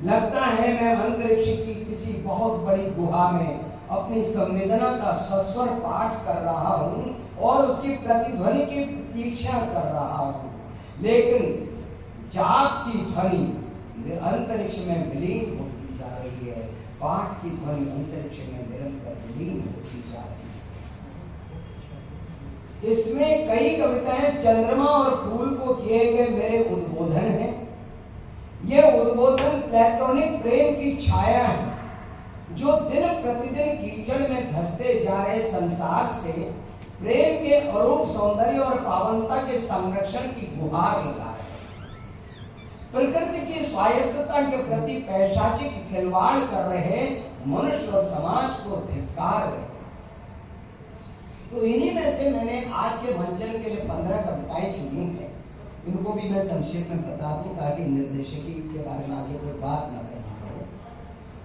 लगता है मैं अंतरिक्ष की किसी बहुत बड़ी गुहा में अपनी संवेदना का सस्वर पाठ कर रहा हूँ और उसकी प्रतिध्वनि की प्रतीक्षा कर रहा हूँ, लेकिन जाप की ध्वनि अंतरिक्ष में विलीन होती जा रही है, पाठ की ध्वनि अंतरिक्ष में निरंतर विलीन होती जा रही है। इसमें कई कविताएं चंद्रमा और फूल को किए गए मेरे उद्बोधन हैं। ये उद्बोधन प्लेटोनिक प्रेम की छाया है, जो दिन प्रतिदिन कीचड़ में धंसते जा रहे संसार से प्रेम के अरूप सौंदर्य और पावनता के संरक्षण की गुहार लगा है। प्रकृति की स्वायत्तता के प्रति पैशाचिक खिलवाड़ कर रहे मनुष्य और समाज को धिक्कार रहे। तो इन्हीं में से मैंने आज के मंचन के लिए 15 कविताएं चुनी हैं। इनको भी मैं संक्षेप में बता दूं ताकि निर्देशकी के बारे में आगे कोई बात न करना पड़े।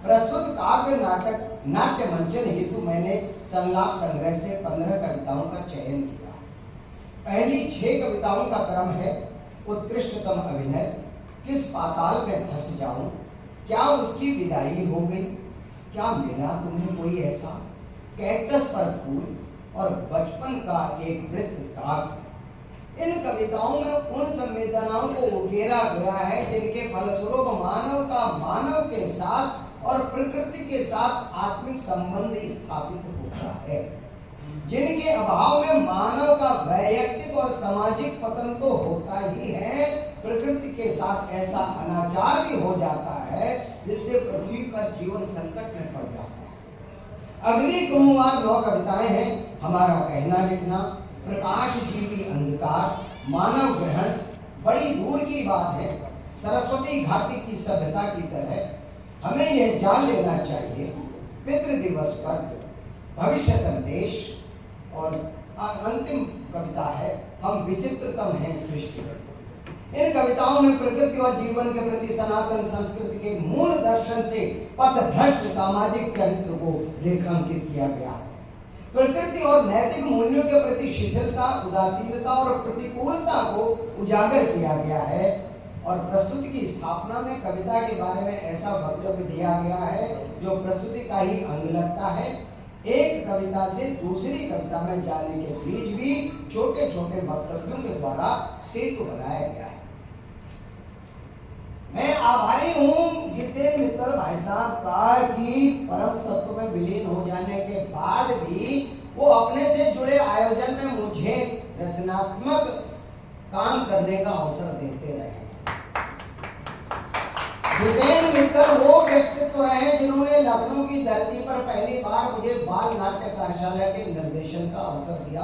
प्रस्तुत काव्य नाटक नाट्य मंचन हेतु मैंने संलाप संग्रह से 15 कविताओं का चयन किया। पहली 6 कविताओं का क्रम है उत्कृष्टतम अभिनय, किस पाताल में धंस जाऊं, क्या उसकी विदाई हो गई, क्या मिला तुम्हें कोई ऐसा, कैक्टस पर फूल और बचपन का एक वृत्त काव्य। इन कविताओं में उन संवेदनाओं को उकेरा गया है जिनके फलस्वरूप मानव का मानव के साथ और प्रकृति के साथ आत्मिक संबंध स्थापित होता है, जिनके अभाव में मानव का वैयक्तिक और सामाजिक पतन तो होता ही है, प्रकृति के साथ ऐसा अनाचार भी हो जाता है जिससे पृथ्वी पर जीवन संकट में पड़ जाता है। अगली क्रमवार 9 कविताएं हैं। हमारा कहना लिखना, प्रकाश जीवी अंधकार, मानव ग्रहण, बड़ी दूर की बात है, सरस्वती घाटी की सभ्यता की तरह हमें यह जान लेना चाहिए, पितृ दिवस पर, भविष्य संदेश, और अंतिम कविता है हम विचित्रतम हैं सृष्टि। इन कविताओं में प्रकृति और जीवन के प्रति सनातन संस्कृति के मूल दर्शन से पथभ्रष्ट सामाजिक चरित्र को रेखांकित किया गया है। प्रकृति और नैतिक मूल्यों के प्रति शिथिलता, उदासीनता और प्रतिकूलता को उजागर किया गया है। और प्रस्तुति की स्थापना में कविता के बारे में ऐसा वक्तव्य दिया गया है जो प्रस्तुति का ही अंग लगता है। एक कविता से दूसरी कविता में जाने के बीच भी छोटे छोटे वक्तव्यों के द्वारा सेतु बनाया गया है। मैं आभारी हूं जितेंद्र मित्तल भाई साहब का कि परम तत्व में विलीन हो जाने के बाद भी वो अपने से जुड़े आयोजन में मुझे रचनात्मक काम करने का अवसर देते रहे। जितेंद्र मित्तल वो व्यक्तित्व रहे जिन्होंने लखनऊ की धरती पर पहली बार मुझे बाल नाट्य कार्यशाला के निर्देशन का अवसर दिया।